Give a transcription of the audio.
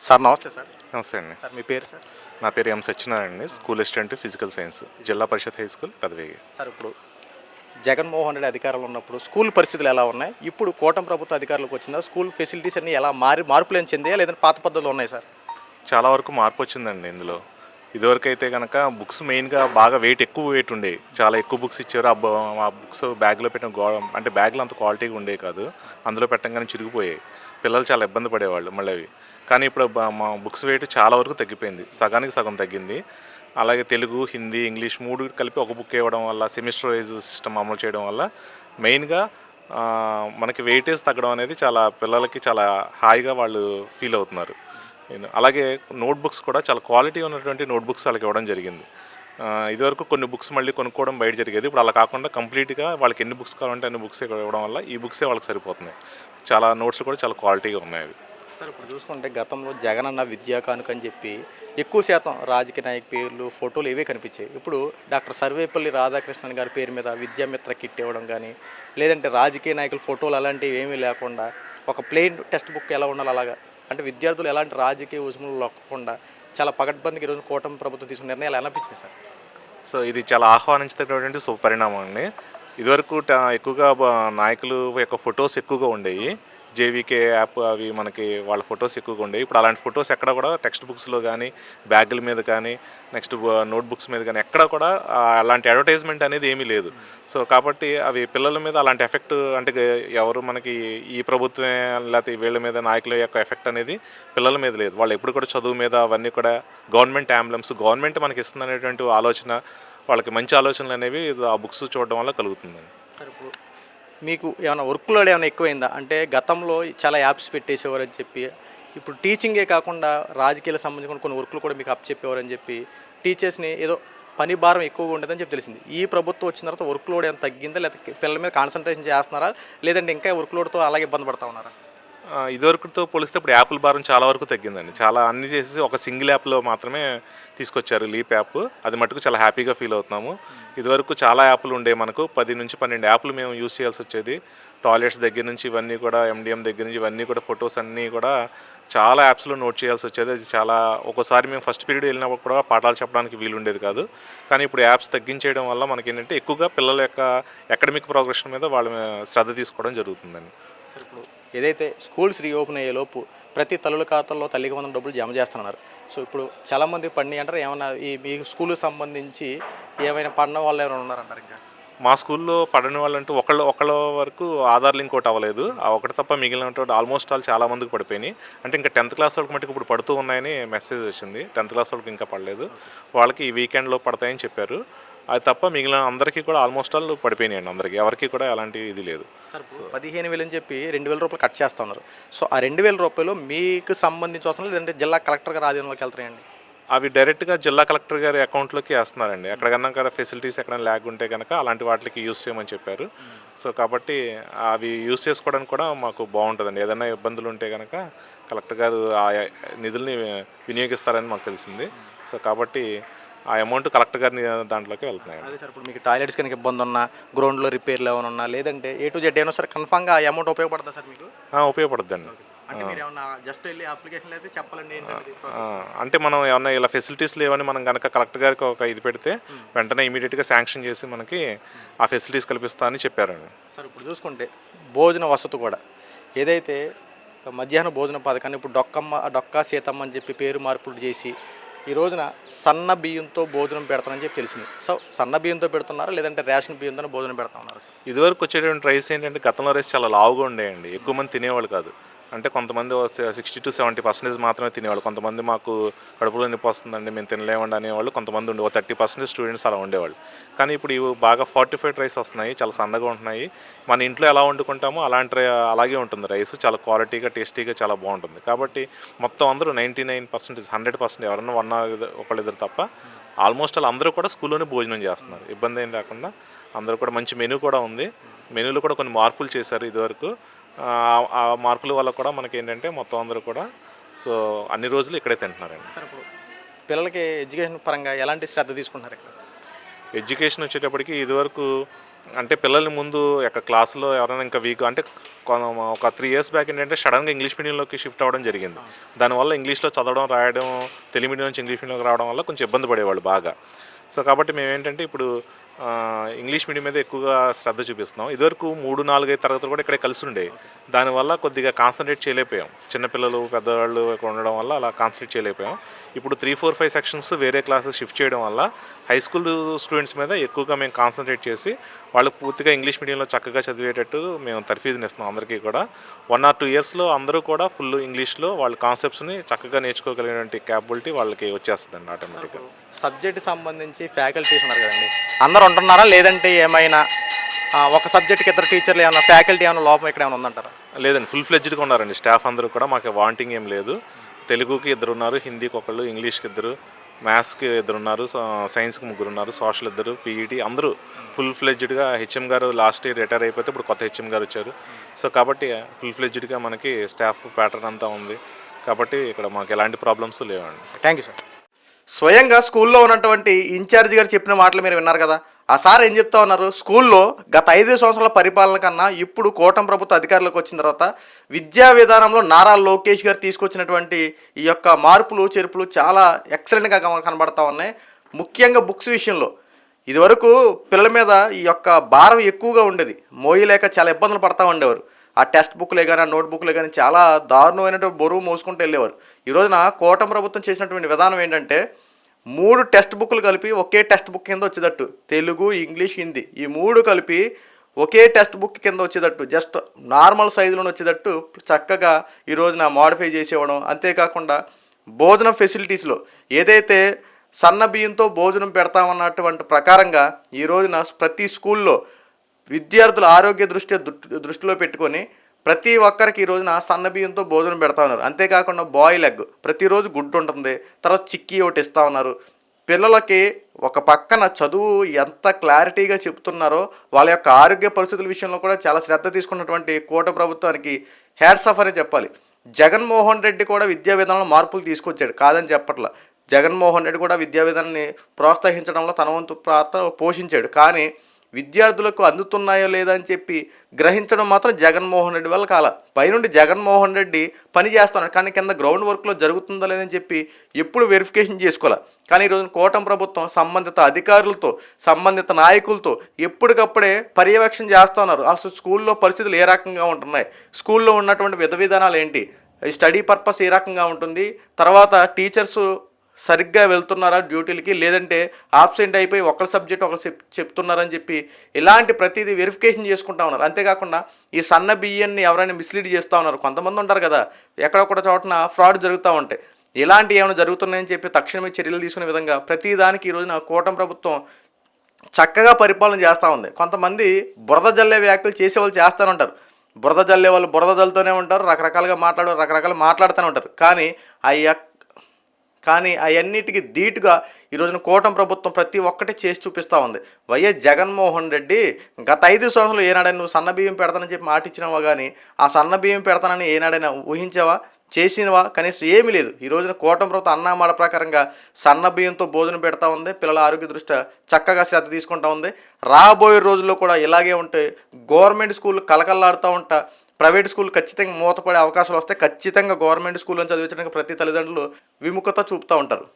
Sir నమస్తే sir. నమస్తే అండి. సార్ మీ పేరు సార్? నా పేరు ఎం సత్యనారాయణ అండి. స్కూల్ అసిస్టెంట్ ఫిజికల్ సైన్స్, జిల్లా పరిషత్ హై స్కూల్ పెదవేగి. సార్ ఇప్పుడు జగన్మోహన్ రెడ్డి అధికారంలో ఉన్నప్పుడు స్కూల్ పరిస్థితులు ఎలా ఉన్నాయి? ఇప్పుడు కూటమి ప్రభుత్వ అధికారులకు వచ్చిందా స్కూల్ ఫెసిలిటీస్ అన్ని ఎలా మార్పులు ఏం చెందాయా లేదంటే పాత పద్ధతులు ఉన్నాయి సార్? చాలా వరకు మార్పు వచ్చిందండి ఇందులో. ఇదివరకు అయితే కనుక బుక్స్ మెయిన్గా బాగా ఎక్కువ వెయిట్ ఉండేవి. చాలా ఎక్కువ బుక్స్ ఇచ్చారు. ఆ బుక్స్ బ్యాగ్లో పెట్టిన అంటే బ్యాగ్లో అంత క్వాలిటీగా ఉండేవి కాదు. అందులో పెట్టంగానే చిరిగిపోయాయి. పిల్లలు చాలా ఇబ్బంది పడేవాళ్ళు మళ్ళీ అవి. కానీ ఇప్పుడు మా బుక్స్ వెయిట్ చాలా వరకు తగ్గిపోయింది, సగానికి సగం తగ్గింది. అలాగే తెలుగు, హిందీ, ఇంగ్లీష్ 3 కలిపి ఒక బుక్ ఇవ్వడం వల్ల, సెమిస్టర్ వైజ్ సిస్టమ్ అమలు చేయడం వల్ల మెయిన్గా మనకి వెయిటేజ్ తగ్గడం అనేది చాలా పిల్లలకి చాలా హాయిగా వాళ్ళు ఫీల్ అవుతున్నారు. అలాగే నోట్బుక్స్ కూడా చాలా క్వాలిటీ ఉన్నటువంటి నోట్బుక్స్ వాళ్ళకి ఇవ్వడం జరిగింది. ఇదివరకు కొన్ని బుక్స్ మళ్ళీ కొనుక్కోవడం బయట జరిగేది. ఇప్పుడు అలా కాకుండా కంప్లీట్గా వాళ్ళకి ఎన్ని బుక్స్ కావాలంటే అన్ని బుక్స్ ఇవ్వడం వల్ల ఈ బుక్సే వాళ్ళకి సరిపోతున్నాయి. చాలా నోట్స్ కూడా చాలా క్వాలిటీగా ఉన్నాయి అవి. సార్ ఇప్పుడు చూసుకుంటే గతంలో జగన్ అన్న విద్యా కానుక అని చెప్పి ఎక్కువ శాతం రాజకీయ నాయక పేర్లు, ఫోటోలు ఇవే కనిపించాయి. ఇప్పుడు డాక్టర్ సర్వేపల్లి రాధాకృష్ణన్ గారి పేరు మీద విద్యామిత్ర కిట్ ఇవ్వడం కానీ, లేదంటే రాజకీయ నాయకుల ఫోటోలు అలాంటివి ఏమీ లేకుండా ఒక ప్లెయిన్ టెక్స్ట్ బుక్ ఎలా ఉండాలి అలాగా, అంటే విద్యార్థులు ఎలాంటి రాజకీయ ఉసుములు లొక్కకుండా చాలా పకడ్బందీగా ఈరోజు కూటమి ప్రభుత్వం తీసుకున్న నిర్ణయాలు ఎలా అనిపించింది సార్? సో ఇది చాలా ఆహ్వానించేటటువంటి సుపరిణామం అండి. ఇదివరకు ఎక్కువగా నాయకులు యొక్క ఫొటోస్ ఎక్కువగా ఉండేవి. జేవీకే యాప్ అవి మనకి వాళ్ళ ఫొటోస్ ఎక్కువగా ఉండేవి. ఇప్పుడు అలాంటి ఫొటోస్ ఎక్కడ కూడా టెక్స్ట్ బుక్స్లో కానీ, బ్యాగుల మీద కానీ, నెక్స్ట్ నోట్బుక్స్ మీద కానీ ఎక్కడ కూడా అలాంటి అడ్వర్టైజ్మెంట్ అనేది ఏమీ లేదు. సో కాబట్టి అవి పిల్లల మీద అలాంటి ఎఫెక్ట్, అంటే ఎవరు మనకి ఈ ప్రభుత్వమే లేకపోతే వీళ్ళ మీద నాయకుల యొక్క ఎఫెక్ట్ అనేది పిల్లల మీద లేదు. వాళ్ళు ఎప్పుడు కూడా చదువు మీద అవన్నీ కూడా గవర్నమెంట్ అంబులెన్స్, గవర్నమెంట్ మనకి ఇస్తుంది అనేటువంటి ఆలోచన, వాళ్ళకి మంచి ఆలోచనలు అనేవి ఆ బుక్స్ చూడడం వల్ల కలుగుతుందండి. సార్ ఇప్పుడు మీకు ఏమైనా వర్క్ లోడ్ ఏమైనా ఎక్కువైందా? అంటే గతంలో చాలా యాప్స్ పెట్టేసేవారని చెప్పి, ఇప్పుడు టీచింగే కాకుండా రాజకీయాలకు సంబంధించిన కొన్ని వర్క్లు కూడా మీకు అప్పచెప్పేవారని చెప్పి టీచర్స్ని ఏదో పని భారం ఎక్కువగా ఉండదని చెప్పి తెలిసింది. ఈ ప్రభుత్వం వచ్చిన తర్వాత వర్క్ లోడ్ ఏమైనా తగ్గిందా, లేకపోతే పిల్లల మీద కాన్సన్ట్రేషన్ చేస్తున్నారా, లేదంటే ఇంకా వర్క్ లోడ్తో అలాగే ఇబ్బంది పడతా ఉన్నారా? ఇదివరకుతో పోలిస్తే ఇప్పుడు యాప్ల భారం చాలా వరకు తగ్గిందండి. చాలా అన్ని చేసేసి ఒక సింగిల్ యాప్లో మాత్రమే తీసుకొచ్చారు, లీప్ యాప్. అది మటుకు చాలా హ్యాపీగా ఫీల్ అవుతున్నాము. ఇదివరకు చాలా యాప్లు ఉండేవి, మనకు 10 నుంచి 12 యాప్లు మేము యూస్ చేయాల్సి వచ్చేది. టాయిలెట్స్ దగ్గర నుంచి ఇవన్నీ కూడా, ఎండిఎం దగ్గర నుంచి ఇవన్నీ కూడా, ఫొటోస్ అన్నీ కూడా చాలా యాప్స్లో నోట్ చేయాల్సి వచ్చేది. అది చాలా ఒక్కోసారి మేము ఫస్ట్ పీరియడ్ వెళ్ళినప్పుడు కూడా పాఠాలు చెప్పడానికి వీలు ఉండేది కాదు. కానీ ఇప్పుడు యాప్స్ తగ్గించేయడం వల్ల మనకి ఏంటంటే ఎక్కువగా పిల్లల యొక్క అకాడమిక్ ప్రోగ్రెషన్ మీద వాళ్ళ శ్రద్ధ తీసుకోవడం జరుగుతుందండి. సార్ ఇప్పుడు ఏదైతే స్కూల్స్ రీఓపెన్ అయ్యే లోపు ప్రతి తల్లుల ఖాతాల్లో తల్లికి వందల డబ్బులు జమ చేస్తున్నారు. సో ఇప్పుడు చాలామంది పడినాయి అంటారు. ఏమన్నా ఈ మీ స్కూల్కి సంబంధించి ఏమైనా పడిన వాళ్ళు ఎవరైనా ఉన్నారంటారు? ఇంకా మా స్కూల్లో పడని వాళ్ళంటూ ఒకళ్ళ వరకు ఆధార్ లింక్ ఒకటి అవ్వలేదు. ఆ ఒకటి తప్ప మిగిలినటువంటి ఆల్మోస్ట్ చాలా మందికి పడిపోయినాయి. అంటే ఇంకా 10th క్లాస్ వాళ్ళకి మటుకు ఇప్పుడు పడుతూ ఉన్నాయని మెసేజ్ వచ్చింది. 10th క్లాస్ వాళ్ళకి ఇంకా పడలేదు. వాళ్ళకి ఈ వీకెండ్లో పడతాయని చెప్పారు. అది తప్ప మిగిలిన అందరికీ కూడా ఆల్మోస్ట్ పడిపోయినాయండి. అందరికీ ఎవరికి కూడా ఎలాంటి ఇది లేదు. సార్ 15,000 అని చెప్పి 2,000 రూపాయలు కట్ చేస్తూ ఉన్నారు. సో ఆ 2,000 రూపాయలు మీకు సంబంధించి వస్తున్నారు, లేదంటే జిల్లా కలెక్టర్ గారు ఆధీనంలోకి వెళ్తాయండి? అవి డైరెక్ట్గా జిల్లా కలెక్టర్ గారి అకౌంట్లోకి వేస్తున్నారండి. ఎక్కడికన్నా ఫెసిలిటీస్ ఎక్కడైనా ల్యాగ్ ఉంటే కనుక అలాంటి వాటికి యూస్ చేయమని చెప్పారు. సో కాబట్టి అవి యూస్ చేసుకోవడానికి కూడా మాకు బాగుంటుందండి. ఏదైనా ఇబ్బందులు ఉంటే కనుక కలెక్టర్ గారు ఆ నిధుల్ని వినియోగిస్తారని మాకు తెలిసింది. సో కాబట్టి ఆ అమౌంట్ కలెక్టర్ గారిని దాంట్లోకి వెళ్తున్నాయి. అదే సార్, ఇప్పుడు మీకు టాయిలెట్స్ కనుక ఇబ్బంది ఉన్నా, గ్రౌండ్లో రిపేర్లు ఏమైనా ఉన్నా, లేదంటే A to Z అయినా సరే కన్ఫామ్గా ఆ అమౌంట్ ఉపయోగపడుతుందా సార్ మీకు? ఉపయోగపడుతుందండి. అంటే మీరు ఏమన్నా జస్ట్ వెళ్ళి అప్లికేషన్ అయితే చెప్పాలండి? అంటే మనం ఏమన్నా ఇలా ఫెసిలిటీస్ లేవని మనం కనుక కలెక్టర్ గారికి ఒక ఇది పెడితే వెంటనే ఇమీడియట్గా శాంక్షన్ చేసి మనకి ఆ ఫెసిలిటీస్ కల్పిస్తా అని చెప్పారండి. సార్ ఇప్పుడు చూసుకుంటే భోజన వసతి కూడా, ఏదైతే మధ్యాహ్న భోజన పథకాన్ని ఇప్పుడు డొక్కా సీతమ్మ అని చెప్పి పేరు మార్పులు చేసి ఈ రోజున సన్న బియ్యంతో భోజనం పెడతానని చెప్పి తెలిసింది. సో సన్న బియ్యంతో పెడుతున్నారా, లేదంటే రేషన్ బియ్యంతో భోజనం పెడతా ఉన్నారు? ఇదివరకు వచ్చేటువంటి రైస్ ఏంటంటే గతంలో రైస్ చాలా లావుగా ఉండేయండి, ఎక్కువ మంది తినేవాళ్ళు కాదు. అంటే కొంతమంది 60 to 70% మాత్రమే తినేవాళ్ళు. కొంతమంది మాకు కడుపులో నొప్పి వస్తుందండి, మేము తినలేమండి అనేవాళ్ళు కొంతమంది ఉండే, 30% స్టూడెంట్స్ అలా ఉండేవాళ్ళు. కానీ ఇప్పుడు ఇవి బాగా ఫార్టిఫైడ్ రైస్ వస్తున్నాయి, చాలా సన్నగా ఉంటున్నాయి. మన ఇంట్లో ఎలా వండుకుంటామో అలాగే ఉంటుంది రైస్. చాలా క్వాలిటీగా, టేస్టీగా చాలా బాగుంటుంది. కాబట్టి మొత్తం అందరూ 99%, 100% ఎవరన్నా ఒకళ్ళిద్దరు తప్ప ఆల్మోస్ట్ అందరూ కూడా స్కూల్లోనే భోజనం చేస్తున్నారు. ఇబ్బంది ఏం లేకుండా అందరూ కూడా. మంచి మెనూ కూడా ఉంది. మెనూలో కూడా కొన్ని మార్పులు చేశారు ఇదివరకు. ఆ మార్పుల వల్ల కూడా మనకి ఏంటంటే మొత్తం అందరూ కూడా సో అన్ని రోజులు ఇక్కడే తింటున్నారండి. సార్ ఇప్పుడు పిల్లలకి ఎడ్యుకేషన్ పరంగా ఎలాంటి శ్రద్ధ తీసుకుంటున్నారు ఇక్కడ? ఎడ్యుకేషన్ వచ్చేటప్పటికి ఇదివరకు అంటే పిల్లల్ని ముందు క్లాసులో ఎవరైనా ఇంకా వీక్ అంటే ఒక 3 years బ్యాక్ ఏంటంటే సడన్గా ఇంగ్లీష్ మీడియంలోకి షిఫ్ట్ అవ్వడం జరిగింది. దానివల్ల ఇంగ్లీష్లో చదవడం రాయడం తెలుగు మీడియం నుంచి ఇంగ్లీష్ మీడియంలోకి రావడం వల్ల కొంచెం ఇబ్బంది పడేవాళ్ళు బాగా. సో కాబట్టి మేమేంటంటే ఇప్పుడు ఇంగ్లీష్ మీడియం మీద ఎక్కువగా శ్రద్ధ చూపిస్తున్నాం. ఇదివరకు 3-4-5 తరగతులు కూడా ఇక్కడే కలిసి ఉండేవి. దానివల్ల కొద్దిగా కాన్సన్ట్రేట్ చేయలేకపోయాం. చిన్నపిల్లలు పెద్దవాళ్ళు ఇక్కడ ఉండడం వల్ల అలా కాన్సన్ట్రేట్ చేయలేకపోయాం. ఇప్పుడు 3-4-5 సెక్షన్స్ వేరే క్లాసెస్ షిఫ్ట్ చేయడం వల్ల హై స్కూల్ స్టూడెంట్స్ మీద ఎక్కువగా మేము కాన్సన్ట్రేట్ చేసి వాళ్ళకు పూర్తిగా ఇంగ్లీష్ మీడియంలో చక్కగా చదివేటట్టు మేము తర్ఫీదునిస్తున్నాం అందరికీ కూడా. 1 or 2 yearsలో అందరూ కూడా ఫుల్ ఇంగ్లీష్లో వాళ్ళ కాన్సెప్ట్స్ని చక్కగా నేర్చుకోగలిగినటువంటి క్యాపబిలిటీ వాళ్ళకి వచ్చేస్తుందండి ఆటోమేటిక్గా. సబ్జెక్ట్ సంబంధించి ఫ్యాకల్టీస్ ఉన్నారు కదండి, అందరూ ఉంటున్నారా లేదంటే ఏమైనా ఒక సబ్జెక్ట్కి 2 టీచర్లు ఏమైనా ఫ్యాకల్టీ ఏమైనా లోపం ఇక్కడ ఏమైనా ఉందంటారా? లేదండి, ఫుల్ ఫ్లెడ్జ్డ్గా ఉన్నారండి స్టాఫ్ అందరూ కూడా. మాకు వాంటింగ్ ఏం లేదు. తెలుగుకి 2 ఉన్నారు, హిందీకి 1, ఇంగ్లీష్కి 2, మ్యాథ్స్కి 2 ఉన్నారు, సైన్స్కి 3 ఉన్నారు, సోషల్ 2, పీఈటీ అందరూ ఫుల్ ఫ్లెడ్జ్డ్గా. హెచ్ఎం గారు లాస్ట్ ఇయర్ రిటైర్ అయిపోతే ఇప్పుడు కొత్త హెచ్ఎం గారు వచ్చారు. సో కాబట్టి ఫుల్ ఫ్లెడ్జ్డ్గా మనకి స్టాఫ్ ప్యాటర్న్ అంతా ఉంది. కాబట్టి ఇక్కడ మాకు ఎలాంటి ప్రాబ్లమ్స్ లేవండి. Thank you sir. స్వయంగా స్కూల్లో ఉన్నటువంటి ఇన్ఛార్జ్ గారు చెప్పిన మాటలు మీరు విన్నారు కదా. ఆ సార్ ఏం చెప్తా ఉన్నారు, స్కూల్లో గత 5 సంవత్సరాల పరిపాలన కన్నా ఇప్పుడు కూటమి ప్రభుత్వ అధికారులకు వచ్చిన తర్వాత విద్యా విధానంలో నారా లోకేష్ గారు తీసుకొచ్చినటువంటి ఈ యొక్క మార్పులు చేర్పులు చాలా ఎక్సలెంట్గా కనబడతా ఉన్నాయి. ముఖ్యంగా బుక్స్ విషయంలో ఇదివరకు పిల్లల మీద ఈ యొక్క భారం ఎక్కువగా ఉండేది, మోయలేక చాలా ఇబ్బందులు పడతా ఉండేవారు. ఆ టెక్స్ట్ బుక్లే కానీ ఆ నోట్ బుక్లే కానీ చాలా దారుణమైనటువంటి బరువు మోసుకుంటూ వెళ్ళేవారు. ఈ రోజున కూటమి ప్రభుత్వం చేసినటువంటి విధానం ఏంటంటే 3 టెక్స్ట్ బుక్లు కలిపి ఒకే టెక్స్ట్ బుక్ కింద వచ్చేటట్టు, తెలుగు, ఇంగ్లీష్, హిందీ ఈ 3 కలిపి ఒకే టెక్స్ట్ బుక్ కింద వచ్చేటట్టు, జస్ట్ నార్మల్ సైజులో వచ్చేటట్టు చక్కగా ఈ రోజున మోడిఫై చేసేవడం. అంతేకాకుండా భోజనం ఫెసిలిటీస్లో ఏదైతే సన్న బియ్యంతో భోజనం పెడతామన్నటువంటి ప్రకారంగా ఈ రోజున ప్రతి స్కూల్లో విద్యార్థుల ఆరోగ్య దృష్టిలో పెట్టుకొని ప్రతి ఒక్కరికి ఈ రోజున సన్న బియ్యంతో భోజనం పెడతా ఉన్నారు. అంతేకాకుండా బాయిల్ ఎగ్ ప్రతిరోజు గుడ్డు ఉంటుంది, తర్వాత చిక్కీ ఒకటి ఇస్తూ ఉన్నారు. పిల్లలకి ఒక పక్కన చదువు ఎంత క్లారిటీగా చెప్తున్నారో వాళ్ళ యొక్క ఆరోగ్య పరిస్థితుల విషయంలో కూడా చాలా శ్రద్ధ తీసుకున్నటువంటి కూటమి ప్రభుత్వానికి హ్యాట్స్ ఆఫ్ అనే చెప్పాలి. జగన్మోహన్ రెడ్డి కూడా విద్యా విధానంలో మార్పులు తీసుకొచ్చాడు, కాదని చెప్పట్లా. జగన్మోహన్ రెడ్డి కూడా విద్యా విధానాన్ని ప్రోత్సహించడంలో తన వంతు పాత్ర పోషించాడు. కానీ విద్యార్థులకు అందుతున్నాయో లేదా అని చెప్పి గ్రహించడం మాత్రం జగన్మోహన్ రెడ్డి వల్ల కాల. పైనుండి జగన్మోహన్ రెడ్డి పని చేస్తున్నాడు, కానీ కింద గ్రౌండ్ వర్క్లో జరుగుతుందో లేదని చెప్పి ఎప్పుడు వెరిఫికేషన్ చేసుకోవాలి. కానీ ఈరోజు కూటమి ప్రభుత్వం సంబంధిత అధికారులతో సంబంధిత నాయకులతో ఎప్పటికప్పుడే పర్యవేక్షణ చేస్తూ ఉన్నారు. అసలు స్కూల్లో పరిస్థితులు ఏ రకంగా ఉంటున్నాయి, స్కూల్లో ఉన్నటువంటి విధానాలు ఏంటి, స్టడీ పర్పస్ ఏ రకంగా ఉంటుంది, తర్వాత టీచర్స్ సరిగ్గా వెళ్తున్నారా డ్యూటీలకి, లేదంటే ఆబ్సెంట్ అయిపోయి ఒకరి సబ్జెక్ట్ ఒకరు చెప్తున్నారని చెప్పి ఇలాంటి ప్రతిదీ వెరిఫికేషన్ చేసుకుంటా ఉన్నారు. అంతేకాకుండా ఈ సన్న బియ్యాన్ని ఎవరైనా మిస్లీడ్ చేస్తూ ఉన్నారు, కొంతమంది ఉంటారు కదా, ఎక్కడొక్కడ చోటన ఫ్రాడ్ జరుగుతూ ఉంటాయి. ఇలాంటి ఏమైనా జరుగుతున్నాయని చెప్పి తక్షణమే చర్యలు తీసుకునే విధంగా ప్రతిదానికి ఈ రోజున కూటమి ప్రభుత్వం చక్కగా పరిపాలన చేస్తూ ఉంది. కొంతమంది బురద జల్లే వ్యాఖ్యలు చేసేవాళ్ళు చేస్తూనే ఉంటారు. బురద జల్లే వాళ్ళు బురద జల్లుతూనే ఉంటారు, రకరకాలుగా మాట్లాడుతూనే ఉంటారు. కానీ అవన్నిటికీ ధీటుగా ఈ రోజున కూటమి ప్రభుత్వం ప్రతి ఒక్కటి చేసి చూపిస్తూ ఉంది. వైఎస్ జగన్మోహన్ రెడ్డి గత 5 సంవత్సరాలు ఏనాడైనా నువ్వు సన్న బియ్యం పెడతానని చెప్పి మాట ఇచ్చినావా, కానీ ఆ సన్న బియ్యం పెడతానని ఏనాడైనా ఊహించావా, చేసినవా? కనీసం ఏమీ లేదు. ఈ రోజున కూటమి ప్రభుత్వం అన్నమాట ప్రకారంగా సన్న బియ్యంతో భోజనం పెడతా ఉంది, పిల్లల ఆరోగ్య దృష్ట్యా చక్కగా శ్రద్ధ తీసుకుంటా ఉంది. రాబోయే రోజుల్లో కూడా ఇలాగే ఉంటే గవర్నమెంట్ స్కూల్ కలకల్లాడుతూ ఉంటా, ప్రైవేట్ స్కూల్ ఖచ్చితంగా మూతపడే అవకాశాలు వస్తాయి. ఖచ్చితంగా గవర్నమెంట్ స్కూల్లో చదివించడానికి ప్రతి తల్లిదండ్రులు విముఖత చూపుతూ ఉంటారు.